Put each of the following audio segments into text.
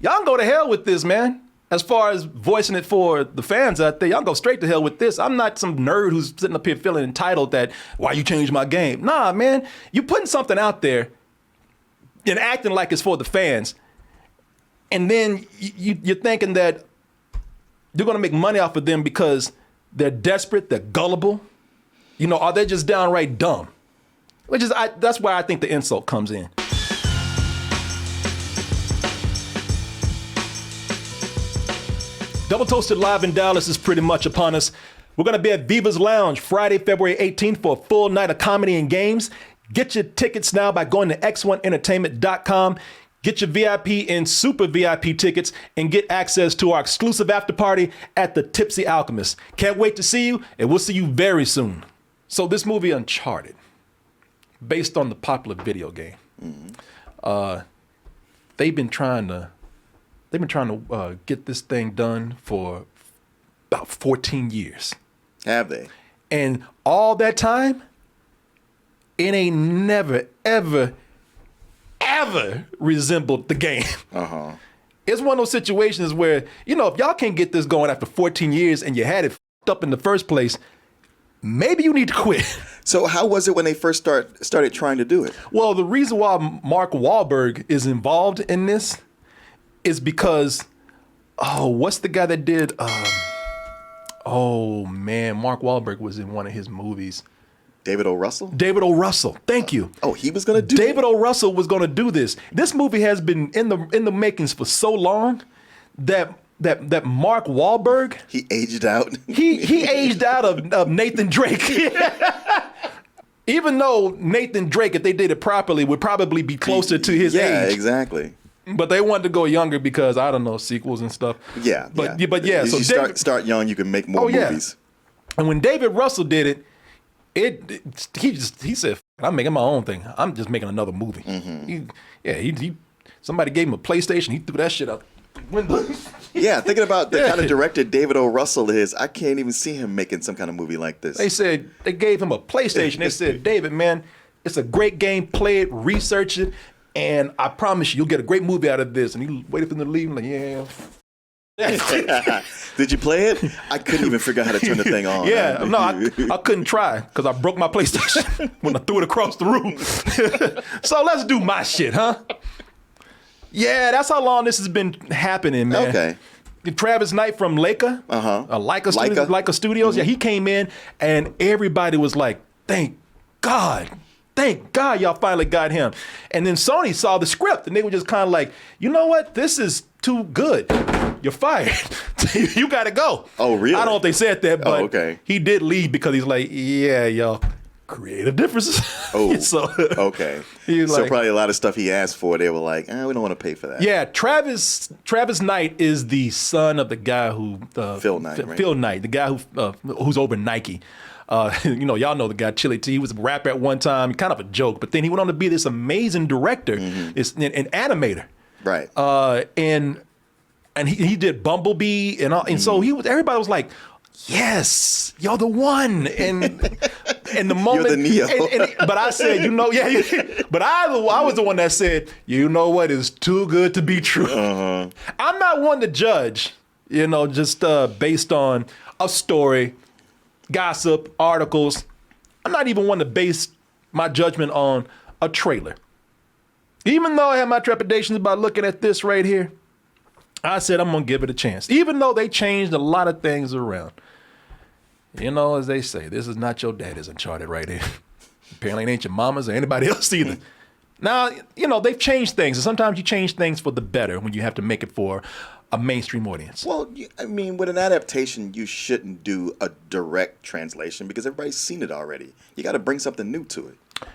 Y'all can go to hell with this, man. As far as voicing it for the fans out there, y'all go straight to hell with this. I'm not some nerd who's sitting up here feeling entitled that, why you changed my game? Nah, man, you putting something out there and acting like it's for the fans. And then you're thinking that you're going to make money off of them because they're desperate, they're gullible. You know, are they just downright dumb? That's why I think the insult comes in. Double Toasted Live in Dallas is pretty much upon us. We're going to be at Viva's Lounge Friday, February 18th for a full night of comedy and games. Get your tickets now by going to x1entertainment.com. Get your VIP and super VIP tickets and get access to our exclusive after party at the Tipsy Alchemist. Can't wait to see you, and we'll see you very soon. So this movie Uncharted, based on the popular video game, they've been trying to get this thing done for about 14 years. Have they? And all that time, it ain't never, ever resembled the game. Uh-huh. It's one of those situations where, you know, if y'all can't get this going after 14 years and you had it f***ed up in the first place, maybe you need to quit. So how was it when they first started trying to do it? Well, the reason why Mark Wahlberg is involved in this is because, what's the guy that did, Mark Wahlberg was in one of his movies. David O. Russell? David O. Russell, thank you. He was going to do David O. Russell was going to do this. This movie has been in the makings for so long that Mark Wahlberg, he aged out. he aged out of Nathan Drake. Even though Nathan Drake, if they did it properly, would probably be closer to his age. Yeah, exactly. But they wanted to go younger because, I don't know, sequels and stuff. Yeah. But so you start young, you can make more movies. And when David Russell did it, he said, I'm making my own thing. I'm just making another movie. Mm-hmm. Somebody gave him a PlayStation. He threw that shit out the window. Yeah, thinking about the kind of director David O. Russell is, I can't even see him making some kind of movie like this. They gave him a PlayStation. They said, David, man, it's a great game. Play it, research it, and I promise you'll get a great movie out of this. And he waited for them to leave. Like, yeah. Did you play it? I couldn't even figure out how to turn the thing on. Yeah, no, I couldn't try because I broke my PlayStation when I threw it across the room. So let's do my shit, huh? Yeah, that's how long this has been happening, man. Okay. Travis Knight from Leica, Leica Studios, Mm-hmm. he came in and everybody was like, thank God y'all finally got him. And then Sony saw the script and they were just kind of like, you know what? This is too good. You're fired. You got to go. Oh, really? I don't know if they said that, but okay. He did leave because he's like, yeah, y'all, creative differences. So, okay. So probably a lot of stuff he asked for, they were like, we don't want to pay for that. Yeah, Travis Knight is the son of the guy who... Phil Knight, right? Phil Knight, the guy who's over Nike. Y'all know the guy, Chili T. He was a rapper at one time, kind of a joke, but then he went on to be this amazing director, an animator. Right. And he did Bumblebee and all, and so everybody was like, yes, you're the one. And the moment, you're the Neo. But I said, but I was the one that said, you know what is too good to be true. Uh-huh. I'm not one to judge, just based on a story, gossip, articles. I'm not even one to base my judgment on a trailer. Even though I had my trepidations about looking at this right here, I said I'm going to give it a chance. Even though they changed a lot of things around. As they say, this is not your daddy's Uncharted right here. Apparently it ain't your mama's or anybody else either. Now, they've changed things. And sometimes you change things for the better when you have to make it for a mainstream audience. Well, I mean, with an adaptation, you shouldn't do a direct translation because everybody's seen it already. You got to bring something new to it.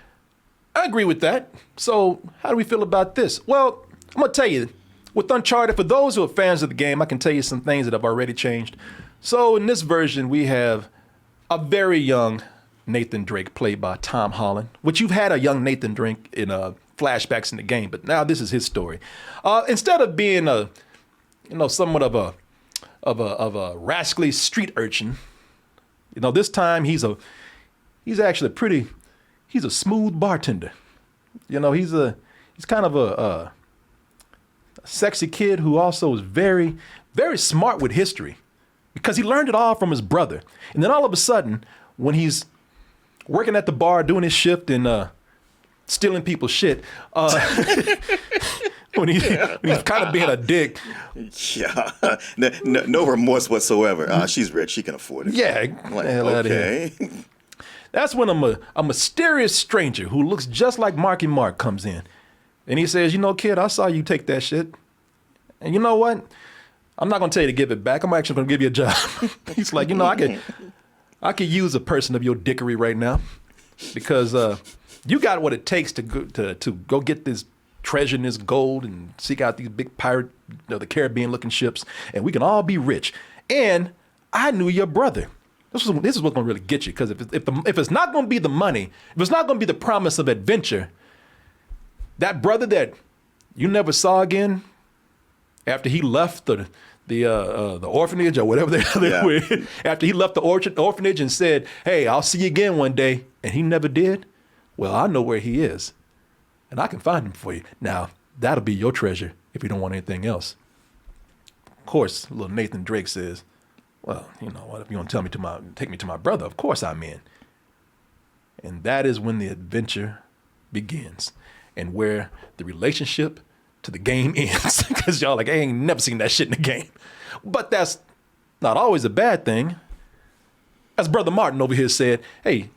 I agree with that. So how do we feel about this? Well, I'm going to tell you, with Uncharted, for those who are fans of the game, I can tell you some things that have already changed. So in this version, we have a very young Nathan Drake played by Tom Holland, which you've had a young Nathan Drake in flashbacks in the game, but now this is his story. Instead of being somewhat of a rascally street urchin, this time he's actually he's a smooth bartender. He's kind of sexy kid who also is very, very smart with history because he learned it all from his brother. And then all of a sudden, when he's working at the bar, doing his shift and stealing people's shit, when he's kind of being a dick. Yeah, no remorse whatsoever. She's rich; she can afford it. Yeah, like, okay. That's when a mysterious stranger who looks just like Marky Mark comes in, and he says, "You know, kid, I saw you take that shit, and you know what? I'm not gonna tell you to give it back. I'm actually gonna give you a job." He's like, "You know, I could use a person of your dickery right now, because you got what it takes to go get this treasure and this gold and seek out these big pirate, the Caribbean looking ships, and we can all be rich. And I knew your brother. This is what's gonna really get you, because if it's not gonna be the money, if it's not gonna be the promise of adventure, that brother that you never saw again after he left the orphanage or whatever they were, after he left the orphanage and said, 'Hey, I'll see you again one day,' and he never did. Well, I know where he is, and I can find him for you. Now, that'll be your treasure if you don't want anything else." Of course, little Nathan Drake says, "Well, you know what, if you want to take me to my brother, of course I'm in." And that is when the adventure begins, and where the relationship to the game ends. Because y'all like, I ain't never seen that shit in the game. But that's not always a bad thing. As Brother Martin over here said, hey,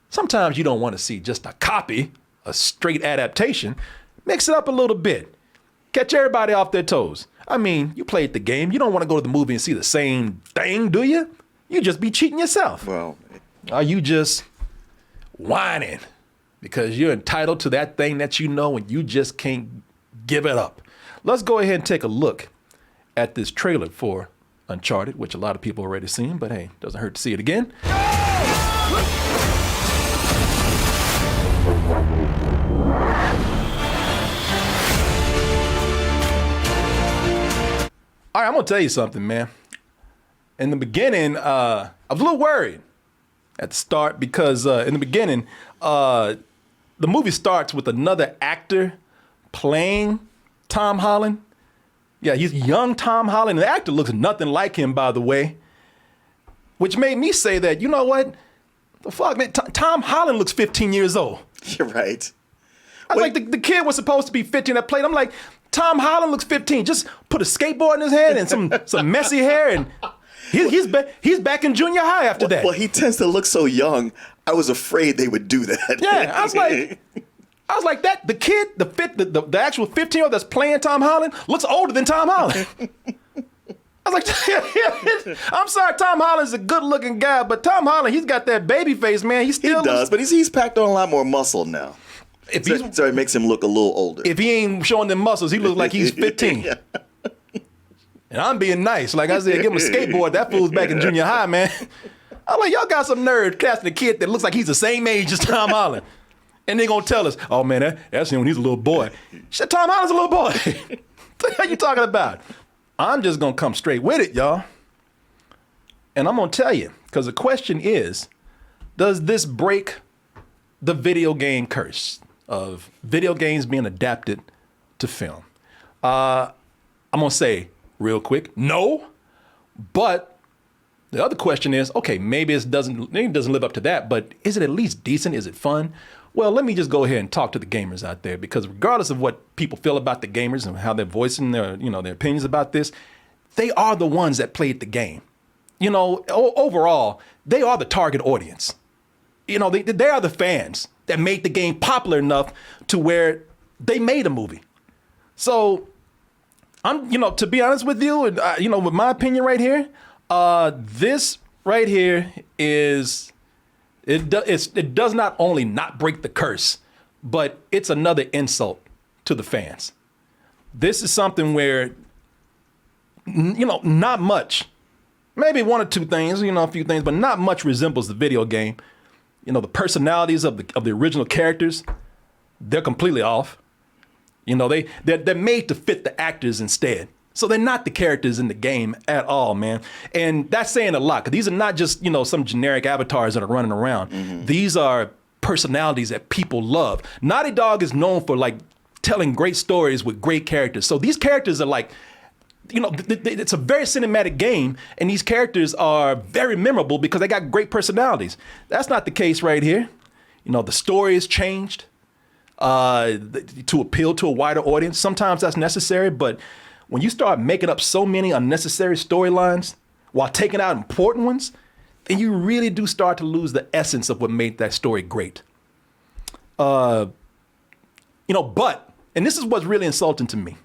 sometimes you don't want to see just a copy, a straight adaptation. Mix it up a little bit. Catch everybody off their toes. I mean, you played the game. You don't want to go to the movie and see the same thing, do you? You just be cheating yourself. Well, are you just whining because you're entitled to that thing that you know and you just can't give it up? Let's go ahead and take a look at this trailer for Uncharted, which a lot of people already seen, but hey, doesn't hurt to see it again. All right, I'm gonna tell you something, man. In the beginning, I was a little worried at the start because in the beginning, the movie starts with another actor playing Tom Holland. Yeah, he's young Tom Holland. The actor looks nothing like him, by the way, which made me say that, you know what? The fuck, man, Tom Holland looks 15 years old. You're right. I was like, the kid was supposed to be 15 that played. I'm like, Tom Holland looks 15. Just put a skateboard in his head and some messy hair, and he's back in junior high after that. Well, he tends to look so young. I was afraid they would do that. Yeah, I was like that. The kid, the actual 15-year-old that's playing Tom Holland looks older than Tom Holland. I was like, I'm sorry, Tom Holland's a good-looking guy, but Tom Holland, he's got that baby face, man. He does, but he's packed on a lot more muscle now. So it makes him look a little older. If he ain't showing them muscles, he looks like he's 15. Yeah. And I'm being nice. Like I said, give him a skateboard. That fool's back in junior high, man. I'm like, y'all got some nerve casting a kid that looks like he's the same age as Tom Holland. And they gonna tell us, oh man, that's him when he's a little boy. Shit, Tom Holland's a little boy. What the hell you talking about? I'm just gonna come straight with it, y'all. And I'm gonna tell you, because the question is, does this break the video game curse of video games being adapted to film? I'm gonna say real quick, no. But the other question is, okay, maybe it doesn't live up to that, but is it at least decent? Is it fun? Well, let me just go ahead and talk to the gamers out there, because regardless of what people feel about the gamers and how they're voicing their opinions about this, they are the ones that played the game. You know, overall, they are the target audience. You know, they are the fans that made the game popular enough to where they made a movie. So, to be honest with you, and with my opinion right here, this right here is, it does not only not break the curse, but it's another insult to the fans. This is something where, not much, maybe one or two things, a few things, but not much resembles the video game. The personalities of the original characters, they're completely off. They're made to fit the actors instead. So they're not the characters in the game at all, man. And that's saying a lot, because these are not just, some generic avatars that are running around. Mm-hmm. These are personalities that people love. Naughty Dog is known for telling great stories with great characters. So these characters are like, it's a very cinematic game, and these characters are very memorable because they got great personalities. That's not the case right here. The story is changed to appeal to a wider audience. Sometimes that's necessary, but when you start making up so many unnecessary storylines while taking out important ones, then you really do start to lose the essence of what made that story great. But, and this is what's really insulting to me.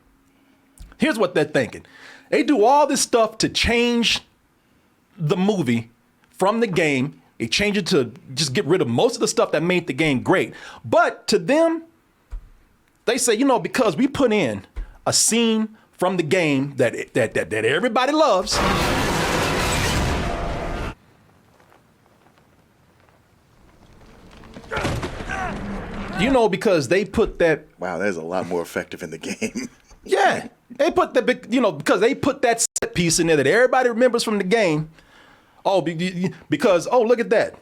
Here's what they're thinking. They do all this stuff to change the movie from the game. They change it to just get rid of most of the stuff that made the game great. But to them, they say, because we put in a scene from the game that everybody loves. Because they put that. Wow, that is a lot more effective in the game. Yeah, they put that, because they put that set piece in there that everybody remembers from the game. Oh, because look at that.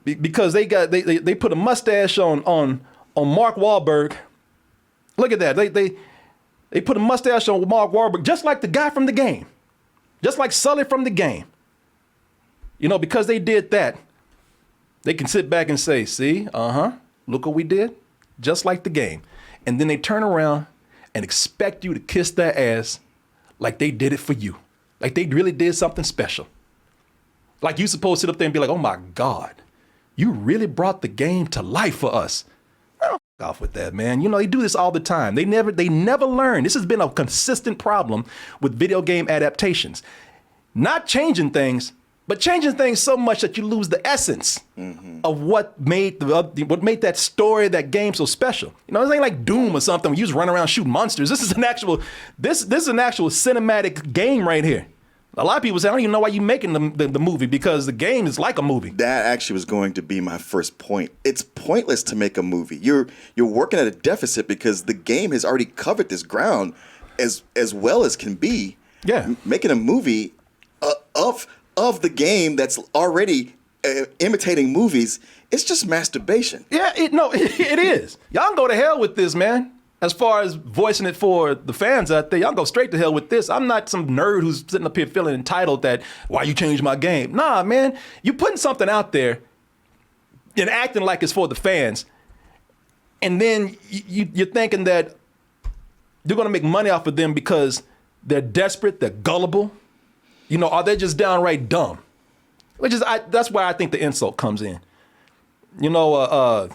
Because they put a mustache on Mark Wahlberg. Look at that. They put a mustache on Mark Wahlberg, just like the guy from the game, just like Sully from the game. Because they did that, they can sit back and say, see, look what we did, just like the game. And then they turn around and expect you to kiss their ass like they did it for you. Like they really did something special. Like you supposed to sit up there and be like, oh my God, you really brought the game to life for us. Oh, f off with that, man. They do this all the time. They never learn. This has been a consistent problem with video game adaptations. Not changing things, but changing things so much that you lose the essence of what made that story, that game so special. This ain't like Doom or something where you just run around shooting monsters. This is an actual cinematic game right here. A lot of people say, I don't even know why you're making the movie, because the game is like a movie. That actually was going to be my first point. It's pointless to make a movie. You're working at a deficit because the game has already covered this ground as well as can be. Yeah. Making a movie of the game that's already imitating movies, it's just masturbation. Yeah, it is. Y'all can go to hell with this, man. As far as voicing it for the fans out there, y'all go straight to hell with this. I'm not some nerd who's sitting up here feeling entitled that, why you changed my game? Nah, man, you putting something out there and acting like it's for the fans. And then you're thinking that you're going to make money off of them because they're desperate, they're gullible. Are they just downright dumb? That's where I think the insult comes in. And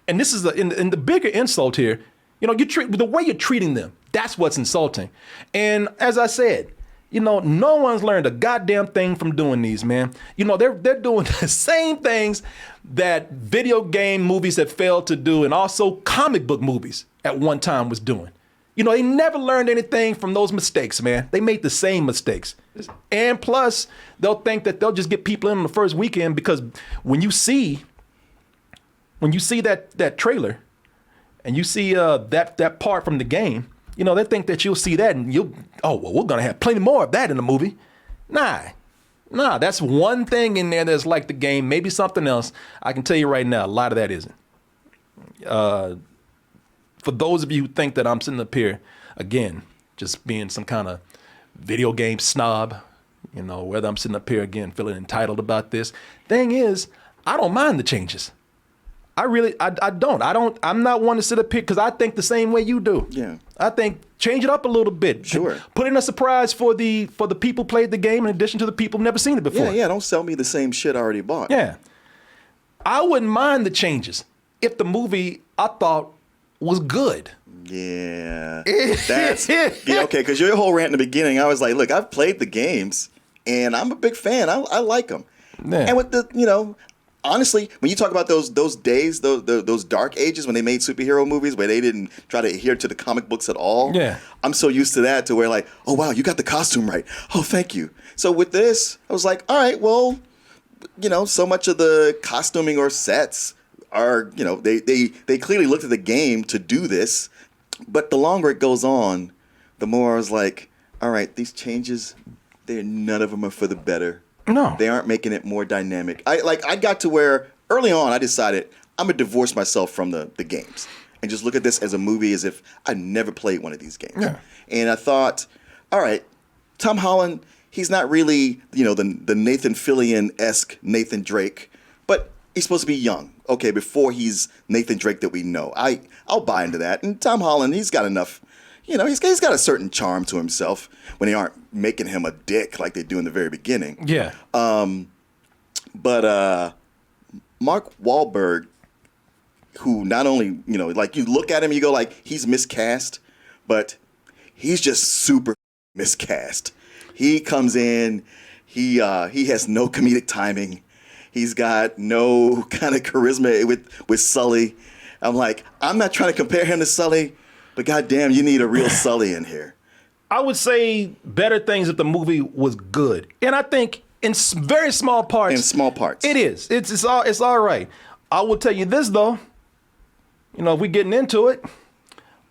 this is in the bigger insult here. The way you're treating them, that's what's insulting. And as I said, no one's learned a goddamn thing from doing these, man. They're doing the same things that video game movies have failed to do, and also comic book movies at one time was doing. They never learned anything from those mistakes, man. They made the same mistakes. And plus, they'll think that they'll just get people in on the first weekend, because when you see that trailer and you see that part from the game, they think that you'll see that and we're going to have plenty more of that in the movie. Nah, that's one thing in there that's like the game, maybe something else. I can tell you right now, a lot of that isn't. For those of you who think that I'm sitting up here, again, just being some kind of video game snob, whether I'm sitting up here again feeling entitled about this. Thing is, I don't mind the changes. I don't. I'm not one to sit up here because I think the same way you do. Yeah. I think change it up a little bit. Sure. Put in a surprise for the people who played the game in addition to the people who've never seen it before. Yeah. Don't sell me the same shit I already bought. Yeah. I wouldn't mind the changes if the movie I thought was good. Yeah. Okay, because your whole rant in the beginning, I was like, look, I've played the games and I'm a big fan. I like them. Yeah. And with the, honestly, when you talk about those days, those dark ages when they made superhero movies where they didn't try to adhere to the comic books at all. Yeah. I'm so used to that to where like, oh wow, you got the costume right. Oh, thank you. So with this, I was like, all right, well, so much of the costuming or sets are, they clearly looked at the game to do this. But the longer it goes on, the more I was like, all right, these changes, none of them are for the better. No. They aren't making it more dynamic. I got to where early on I decided I'm going to divorce myself from the games. and just look at this as a movie as if I never played one of these games. Yeah. And I thought, all right, Tom Holland, he's not really, the Nathan Fillion-esque Nathan Drake, but he's supposed to be young. Okay, before he's Nathan Drake that we know. I'll buy into that. And Tom Holland, he's got enough, he's got a certain charm to himself when they aren't making him a dick like they do in the very beginning. Yeah. But Mark Wahlberg, who not only, like you look at him, you go like, he's miscast, but he's just super miscast. He comes in, he has no comedic timing. He's got no kind of charisma with Sully. I'm like, I'm not trying to compare him to Sully, but goddamn, you need a real Sully in here. I would say better things if the movie was good. And I think in very small parts. In small parts. It is. It's all right. I will tell you this, though. If we're getting into it,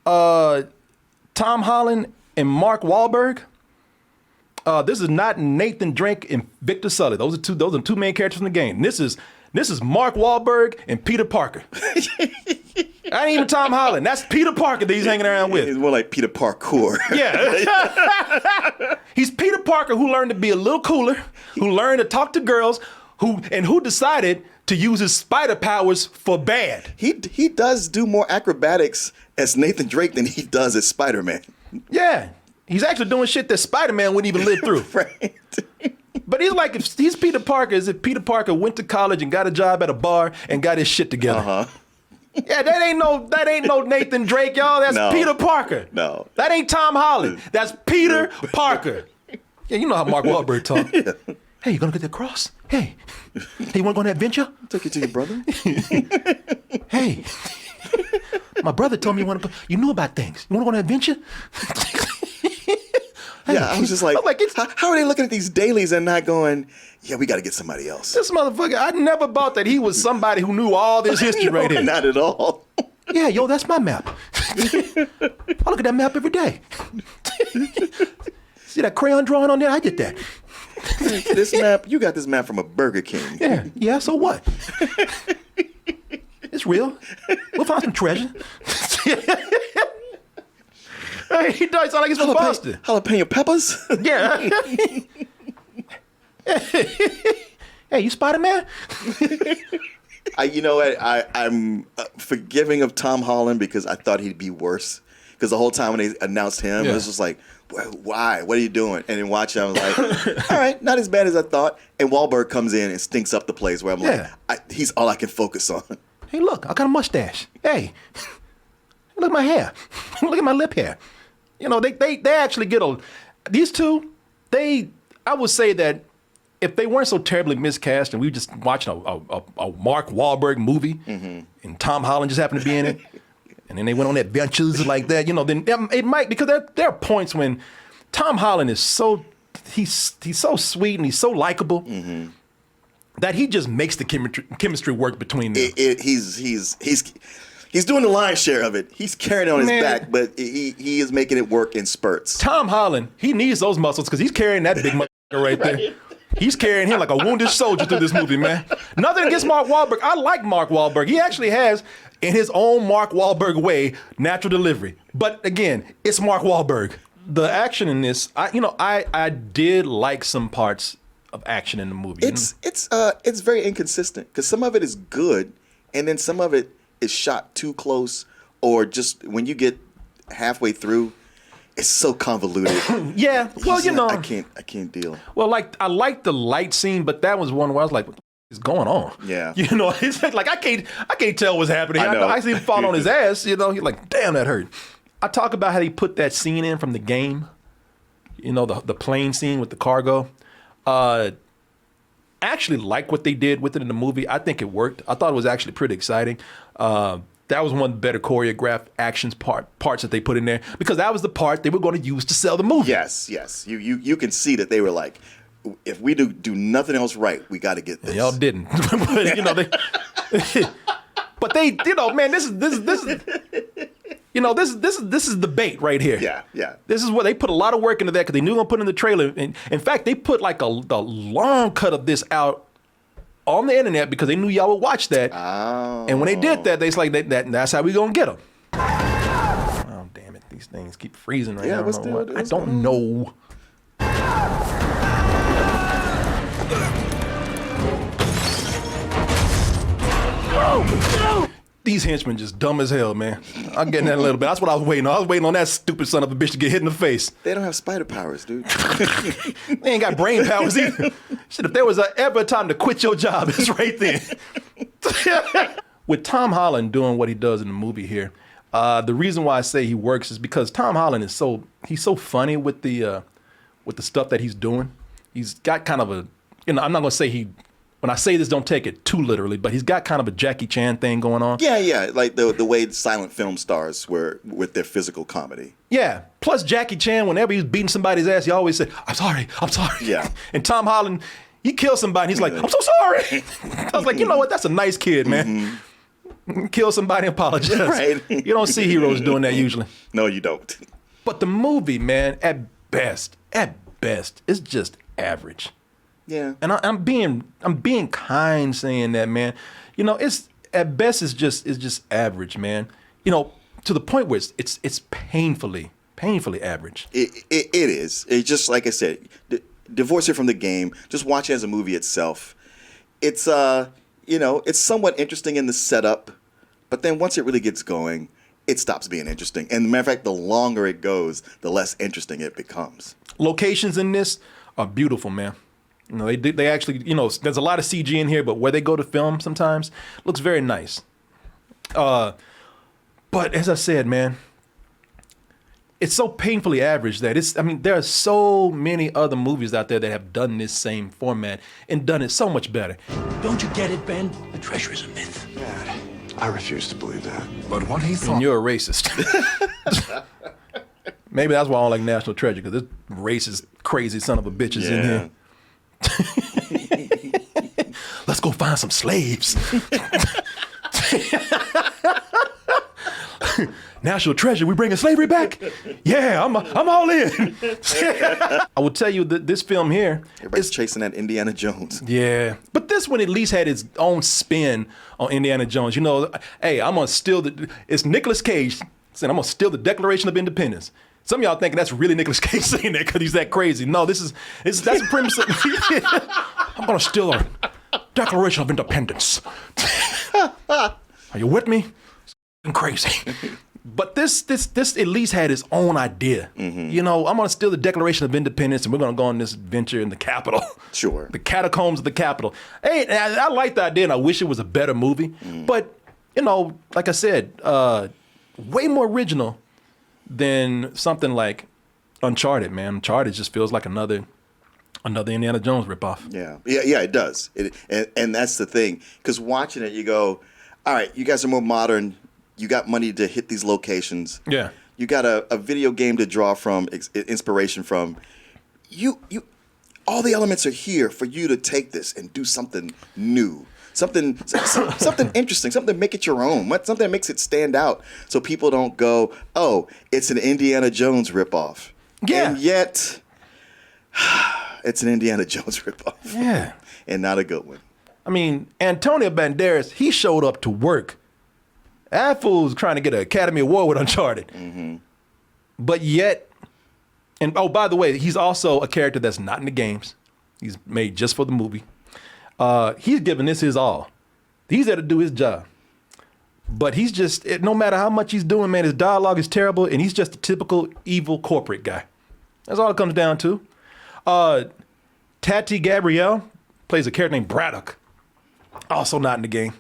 Tom Holland and Mark Wahlberg, this is not Nathan Drake and Victor Sully. Those are two main characters in the game. This is Mark Wahlberg and Peter Parker. That ain't even Tom Holland. That's Peter Parker that he's hanging around with. He's more like Peter Parkour. Yeah. He's Peter Parker who learned to be a little cooler, who learned to talk to girls, who decided to use his spider powers for bad. He does do more acrobatics as Nathan Drake than he does as Spider-Man. Yeah. He's actually doing shit that Spider-Man wouldn't even live through. Right. But he's like, if he's Peter Parker, as if Peter Parker went to college and got a job at a bar and got his shit together. Uh-huh. Yeah, that ain't no Nathan Drake, y'all. That's No. Peter Parker. No. That ain't Tom Holland. That's Peter Parker. Yeah, you know how Mark Wahlberg talk. Yeah. Hey, you gonna get that cross? Hey, you wanna go on that adventure? Take it to your brother. Hey, my brother told me you knew about things. You wanna go on an adventure? Yeah, I was just like, how are they looking at these dailies and not going, yeah, we got to get somebody else? This motherfucker, I never thought that he was somebody who knew all this history right here. Not at all. Yeah, yo, that's my map. I look at that map every day. See that crayon drawing on there? I did that. This map, you got this map from a Burger King. Yeah, so what? It's real. We'll find some treasure. Hey, he does sound like he's from Boston. Jalapeno peppers? Yeah. Hey, you Spider-Man? I'm forgiving of Tom Holland because I thought he'd be worse. Because the whole time when they announced him, it was just like, why? What are you doing? And then watching, I was like, all right, not as bad as I thought. And Wahlberg comes in and stinks up the place where I'm like, he's all I can focus on. Hey, look, I got a mustache. Hey, look at my hair. Look at my lip hair. They actually get these two, I would say that if they weren't so terribly miscast and we were just watching a Mark Wahlberg movie and Tom Holland just happened to be in it, and then they went on adventures like that, then it might, because there are points when Tom Holland is he's so sweet and he's so likable that he just makes the chemistry work between them. He's doing the lion's share of it. He's carrying it on his back, but he is making it work in spurts. Tom Holland, he needs those muscles because he's carrying that big motherfucker right there. He's carrying him like a wounded soldier through this movie, man. Nothing against Mark Wahlberg. I like Mark Wahlberg. He actually has, in his own Mark Wahlberg way, natural delivery. But again, it's Mark Wahlberg. The action in this, I did like some parts of action in the movie. It's very inconsistent because some of it is good, and then some of it is shot too close, or just when you get halfway through, it's so convoluted. Yeah, well, I can't deal. Well, I like the light scene, but that was one where I was like, what the is going on? Yeah. It's like I can't tell what's happening. I know. I see him fall on his ass, he's like, damn, that hurt. I talk about how they put that scene in from the game, the plane scene with the cargo. I actually like what they did with it in the movie. I think it worked. I thought it was actually pretty exciting. That was one of the better choreographed parts that they put in there, because that was the part they were going to use to sell the movie. Yes. You can see that they were like, if we do nothing else right, we got to get this. And y'all didn't. But they, man, this is the bait right here. Yeah. This is what they put a lot of work into that, because they knew they were going to put in the trailer. And in fact, they put like the long cut of this out on the internet because they knew y'all would watch that. Oh. And when they did that, they was like, that's how we gonna get them. These things keep freezing right Yeah, now. what's I don't know the- what. I what's don't know. These henchmen just dumb as hell, man. I'm getting that a little bit. That's what I was waiting on. I was waiting on that stupid son of a bitch to get hit in the face. They don't have spider powers, dude. They ain't got brain powers either. Shit, if there was ever a time to quit your job, it's right then. With Tom Holland doing what he does in the movie here, the reason why I say he works is because Tom Holland is he's so funny with the stuff that he's doing. He's got kind of a, I'm not gonna say when I say this, don't take it too literally, but he's got kind of a Jackie Chan thing going on. Yeah, like the way silent film stars were with their physical comedy. Yeah. Plus Jackie Chan, whenever he's beating somebody's ass, he always said, I'm sorry. Yeah. And Tom Holland, he kills somebody, and he's like, I'm so sorry. I was like, you know what? That's a nice kid, man. Kill somebody and apologize. Right. You don't see heroes doing that usually. No, you don't. But the movie, man, at best, it's just average. Yeah. And I'm being kind saying that, man. It's at best it's just average, man. To the point where it's painfully average. It is. It's just like I said, divorce it from the game. Just watch it as a movie itself. It's it's somewhat interesting in the setup, but then once it really gets going, it stops being interesting. And matter of fact, the longer it goes, the less interesting it becomes. Locations in this are beautiful, man. They actually, there's a lot of CG in here, but where they go to film sometimes looks very nice. But as I said, man, it's so painfully average that there are so many other movies out there that have done this same format and done it so much better. Don't you get it, Ben? The treasure is a myth. Dad, I refuse to believe that. But what he And thought... you're a racist. Maybe that's why I don't like National Treasure, because this racist, crazy son of a bitch is in here. Let's go find some slaves. National Treasure, we bringing slavery back? Yeah, I'm all in. I will tell you that this film here, Everybody's chasing that Indiana Jones. yeah, but this one at least had its own spin on Indiana Jones. Hey, I'm gonna steal it's Nicolas Cage saying I'm gonna steal the Declaration of Independence. Some of y'all thinking that's really Nicolas Cage saying that because he's that crazy. No, that's the premise. I'm gonna steal a Declaration of Independence. Are you with me? It's crazy. But this at least had its own idea. I'm gonna steal the Declaration of Independence and we're gonna go on this adventure in the Capitol. Sure. The catacombs of the Capitol. Hey, I like the idea and I wish it was a better movie. But, like I said, way more original than something like Uncharted, man. Uncharted just feels like another Indiana Jones ripoff. Yeah, it does. And that's the thing. Because watching it, you go, all right, you guys are more modern. You got money to hit these locations. Yeah. You got a video game to draw from, inspiration from. You all the elements are here for you to take this and do something new. Something interesting, something to make it your own, something that makes it stand out so people don't go, oh, it's an Indiana Jones ripoff. Yeah. And yet, it's an Indiana Jones ripoff. Yeah. And not a good one. I mean, Antonio Banderas, he showed up to work. That fool's trying to get an Academy Award with Uncharted. Mm-hmm. But yet, and oh, by the way, he's also a character that's not in the games. He's made just for the movie. He's giving this his all. He's there to do his job. But he's just, no matter how much he's doing, man, his dialogue is terrible, and he's just a typical evil corporate guy. That's all it comes down to. Tati Gabrielle plays a character named Braddock. Also not in the game.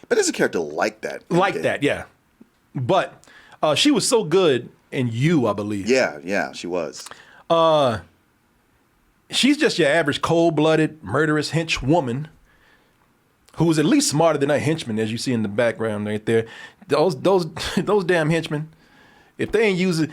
But there's a character like that. Like that, yeah. But she was so good in You, I believe. Yeah, she was. She's just your average cold-blooded, murderous henchwoman who's at least smarter than that henchman, as you see in the background right there. Those damn henchmen, if they ain't using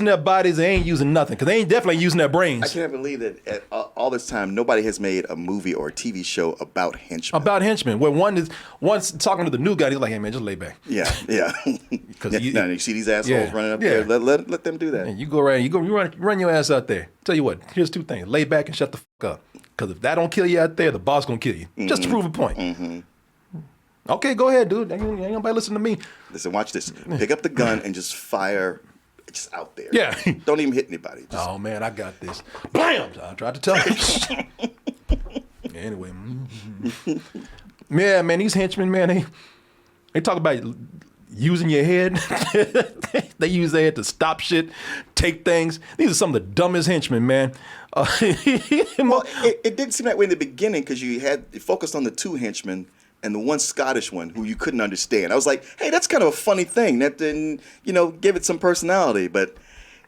their bodies, they ain't using nothing, because they ain't definitely using their brains. I can't believe that at all this time, nobody has made a movie or a TV show about henchmen. About henchmen, where one's talking to the new guy, he's like, hey man, just lay back. Yeah. Because you see these assholes running up there, let them do that. And you go around, you run your ass out there. Tell you what, here's two things: lay back and shut the fuck up. Because if that don't kill you out there, the boss gonna kill you. Just to prove a point. Mm-hmm. Okay, go ahead, dude. Ain't nobody listen to me. Listen, watch this. Pick up the gun and just fire just out there. Yeah. Don't even hit anybody. Just, Oh, man, I got this. Blam! I tried to tell you. Anyway. Yeah, man, these henchmen, man, they talk about using your head. They use their head to stop shit, take things. These are some of the dumbest henchmen, man. well, it didn't seem that way in the beginning because you focused on the two henchmen and the one Scottish one who you couldn't understand. I was like, hey, that's kind of a funny thing. That didn't, give it some personality, but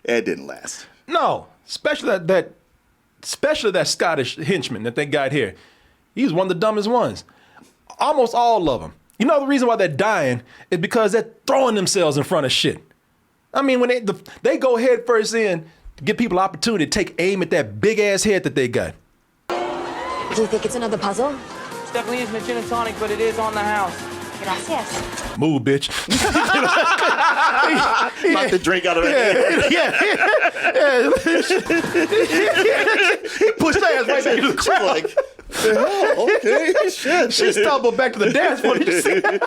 it didn't last. No, especially that Scottish henchman that they got here. He's one of the dumbest ones. Almost all of them. You know the reason why they're dying is because they're throwing themselves in front of shit. I mean, when they go head first in to give people opportunity to take aim at that big ass head that they got. Do you think it's another puzzle? Definitely isn't a gin and tonic, but it is on the house. Gracias. Move, bitch. Knock the drink out of her hand. He pushed her ass right back into the crowd. Like, okay, shit. She stumbled back to the dance floor. Did you see that?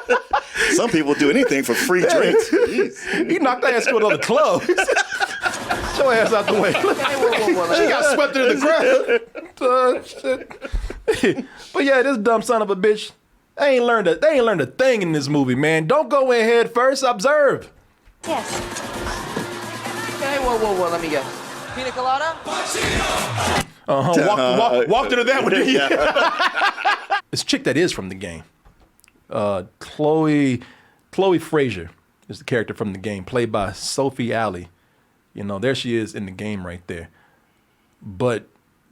Some people do anything for free drinks. Jeez. He knocked her ass to another club. Show her ass out the way. She got swept into the crowd. But yeah, this dumb son of a bitch, they ain't learned a thing in this movie, man. Don't go in head first, observe. Yes. Okay, whoa, let me guess. Pina colada? Walked into that one. Yeah. This chick that is from the game, Chloe Frazer is the character from the game, played by Sophie Alley. There she is in the game right there.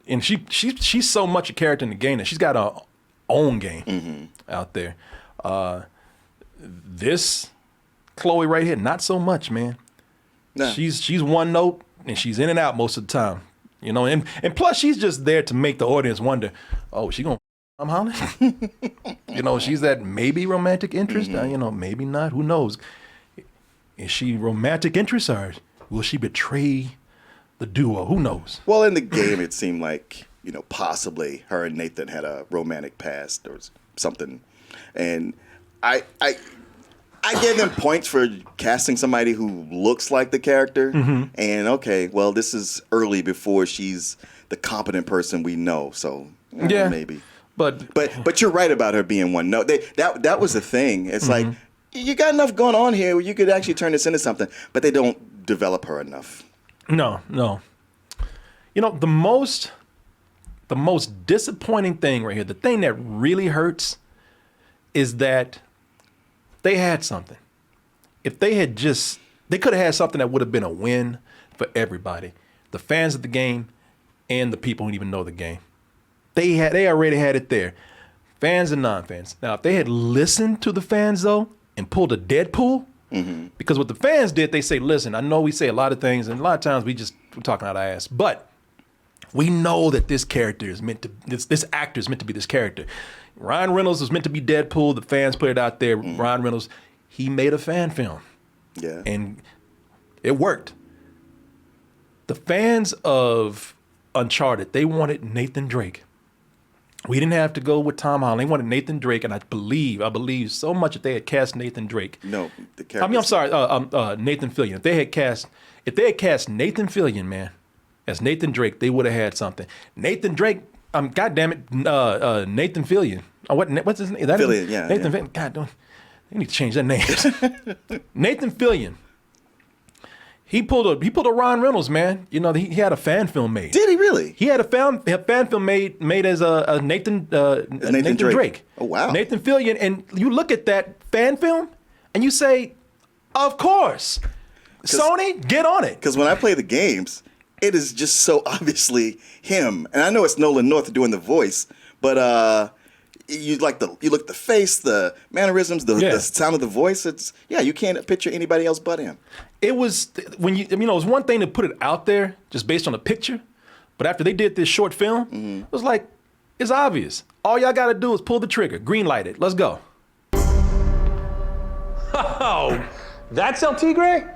And she's so much a character in the game that she's got her own game out there. This Chloe right here, not so much, man. No. She's one note and she's in and out most of the time. And plus she's just there to make the audience wonder, oh, she gonna Tom Holland? She's that maybe romantic interest. Maybe not. Who knows? Is she romantic interest or will she betray the duo? Who knows? Well, in the game, it seemed like, possibly her and Nathan had a romantic past or something. And I gave them points for casting somebody who looks like the character. And okay, well, this is early before she's the competent person we know. So Yeah. maybe. But you're right about her being one. No, that was the thing. It's like you got enough going on here where you could actually turn this into something, but they don't develop her enough. No. The most disappointing thing right here, the thing that really hurts is that they had something. If they could have had something that would have been a win for everybody. The fans of the game and the people who didn't even know the game. They already had it there. Fans and non-fans. Now, if they had listened to the fans, though, and pulled a Deadpool, because what the fans did, they say, listen, I know we say a lot of things, and a lot of times we're talking out our ass, but we know that this character is meant to, this actor is meant to be this character. Ryan Reynolds was meant to be Deadpool. The fans put it out there. Ryan Reynolds, he made a fan film. Yeah. And it worked. The fans of Uncharted, they wanted Nathan Drake. We didn't have to go with Tom Holland. They wanted Nathan Drake, and I believe so much that they had cast Nathan Drake. No, the character. I'm sorry, Nathan Fillion. If they had cast Nathan Fillion, man, as Nathan Drake, they would have had something. Nathan Drake, God damn it, Nathan Fillion. What's his name? Fillion, yeah. Nathan Fillion. God, they need to change that name. Nathan Fillion. He pulled a Ryan Reynolds, man. He had a fan film made. Did he really? He had a fan film made as a Nathan Drake. Oh, wow. Nathan Fillion, and you look at that fan film and you say, of course, Sony, get on it. Because when I play the games, it is just so obviously him. And I know it's Nolan North doing the voice, but you look at the face, the mannerisms, the sound of the voice. You can't picture anybody else but him. It was it was one thing to put it out there just based on a picture, but after they did this short film, it was like, it's obvious. All y'all got to do is pull the trigger, green light it. Let's go. Oh, that's El Tigre?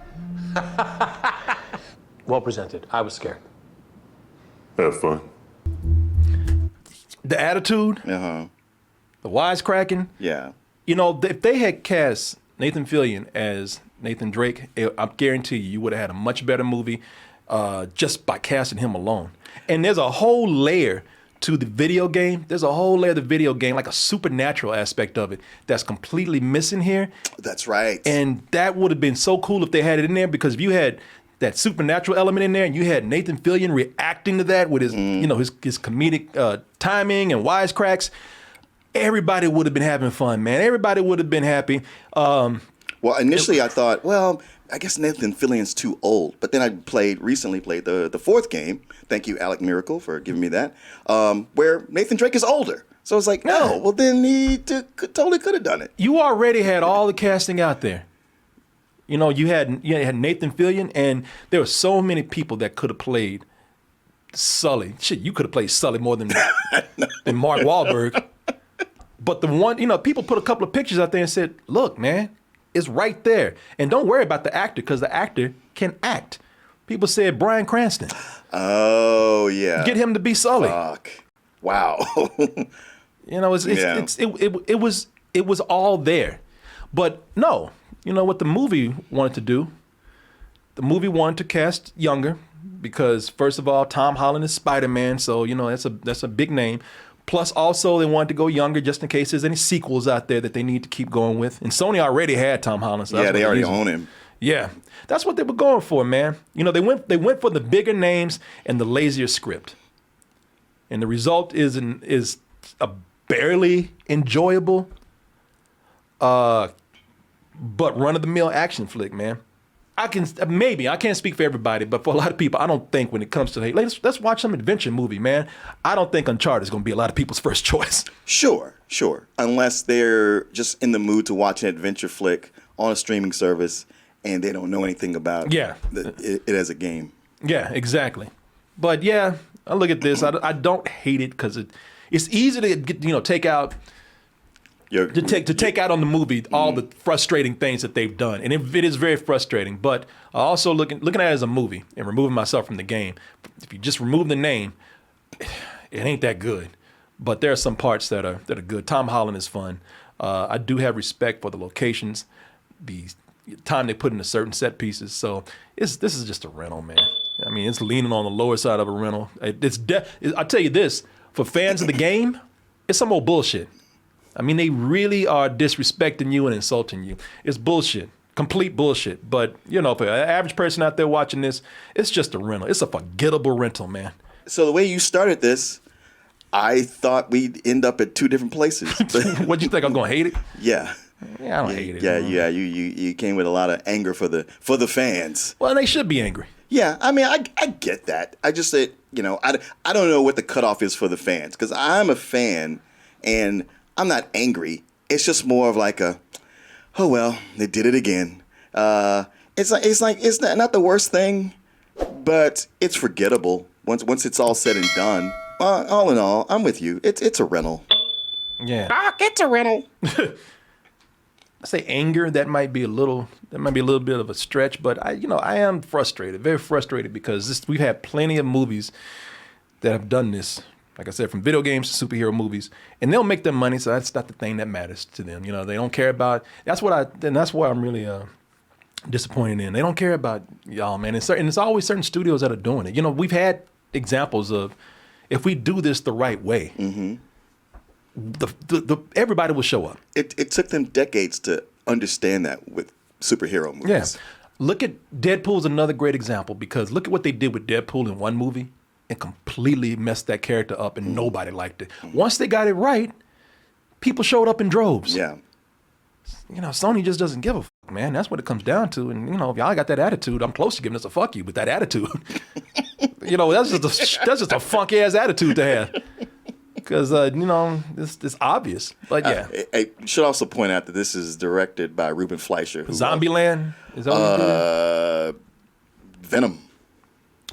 Well presented. I was scared. Have fun. The attitude, Uh-huh. the wisecracking. Yeah. You know, if they had cast Nathan Fillion as Nathan Drake, I guarantee you would have had a much better movie just by casting him alone. And there's a whole layer to the video game. There's a whole layer of the video game, like a supernatural aspect of it, that's completely missing here. That's right. And that would have been so cool if they had it in there, because if you had that supernatural element in there and you had Nathan Fillion reacting to that with his, you know, his comedic timing and wisecracks, everybody would have been having fun, man. Everybody would have been happy. Well, initially I thought, well, I guess Nathan Fillion's too old. But then I recently played the fourth game. Thank you, Alec Miracle, for giving me that. Where Nathan Drake is older. So I was like, no, well then he totally could have done it. You already had all the casting out there. You know, you had Nathan Fillion, and there were so many people that could have played Sully. Shit, you could have played Sully more than Mark Wahlberg. But the one, you know, people put a couple of pictures out there and said, look, man, it's right there. And don't worry about the actor, because the actor can act. People said Bryan Cranston. Oh, yeah. Get him to be Sully. Fuck. Wow. You know, it was all there. But no, you know what the movie wanted to do? The movie wanted to cast younger because, first of all, Tom Holland is Spider-Man, so, you know, that's a big name. Plus, also, they wanted to go younger just in case there's any sequels out there that they need to keep going with. And Sony already had Tom Holland. So yeah, they already own him. Yeah, that's what they were going for, man. You know, they went for the bigger names and the lazier script. And the result is a barely enjoyable, but run-of-the-mill action flick, man. I can't speak for everybody, but for a lot of people, I don't think when it comes to, hey, let's watch some adventure movie, man. I don't think Uncharted is going to be a lot of people's first choice. Sure. Unless they're just in the mood to watch an adventure flick on a streaming service and they don't know anything about it as a game. Yeah, exactly. But yeah, I look at this. I don't hate it because it's easy to get, you know, take out take out on the movie all the frustrating things that they've done, and it is very frustrating. But also looking at it as a movie and removing myself from the game. If you just remove the name, it ain't that good. But there are some parts that are good. Tom Holland is fun. I do have respect for the locations, the time they put into certain set pieces. So this is just a rental, man. I mean, it's leaning on the lower side of a rental. I tell you this, for fans of the game, it's some old bullshit. I mean, they really are disrespecting you and insulting you. It's bullshit, complete bullshit. But, you know, for an average person out there watching this, it's just a rental. It's a forgettable rental, man. So the way you started this, I thought we'd end up at two different places. What'd you think? I'm going to hate it? Yeah. Yeah, I don't hate it. Yeah. You came with a lot of anger for the fans. Well, they should be angry. Yeah, I mean, I get that. I just said, you know, I don't know what the cutoff is for the fans, because I'm a fan and I'm not angry. It's just more of like oh well, they did it again. It's not the worst thing, but it's forgettable once it's all said and done. All in all, I'm with you. It's a rental. Yeah. It's a rental. I say anger, that might be a little bit of a stretch, but I am frustrated, very frustrated, because we've had plenty of movies that have done this. Like I said, from video games to superhero movies, and they'll make their money, so that's not the thing that matters to them. You know, they don't care about. That's why I'm really disappointed in. They don't care about y'all, man. And it's always certain studios that are doing it. You know, we've had examples of, if we do this the right way, everybody will show up. It took them decades to understand that with superhero movies. Yeah. Look at Deadpool's another great example, because look at what they did with Deadpool in one movie and completely messed that character up, and nobody liked it. Once they got it right, people showed up in droves. Yeah. You know, Sony just doesn't give a fuck, man. That's what it comes down to. And, you know, if y'all got that attitude, I'm close to giving us a fuck you with that attitude. You know, that's just a funky ass attitude to have. Because, you know, it's obvious. But yeah. I should also point out that this is directed by Ruben Fleischer. Zombieland? Is that what he did? Venom.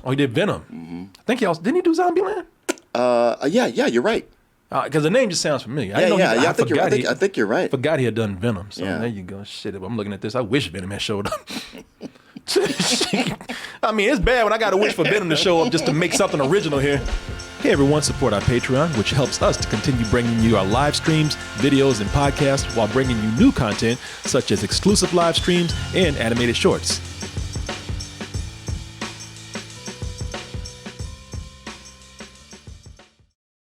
Oh, he did Venom. I think didn't he do Zombieland? Yeah, you're right. Because the name just sounds familiar. I think you're right. Forgot he had done Venom. So yeah. There you go. Shit, I'm looking at this. I wish Venom had showed up. I mean, it's bad when I got to wish for Venom to show up just to make something original here. Hey everyone, support our Patreon, which helps us to continue bringing you our live streams, videos, and podcasts while bringing you new content such as exclusive live streams and animated shorts.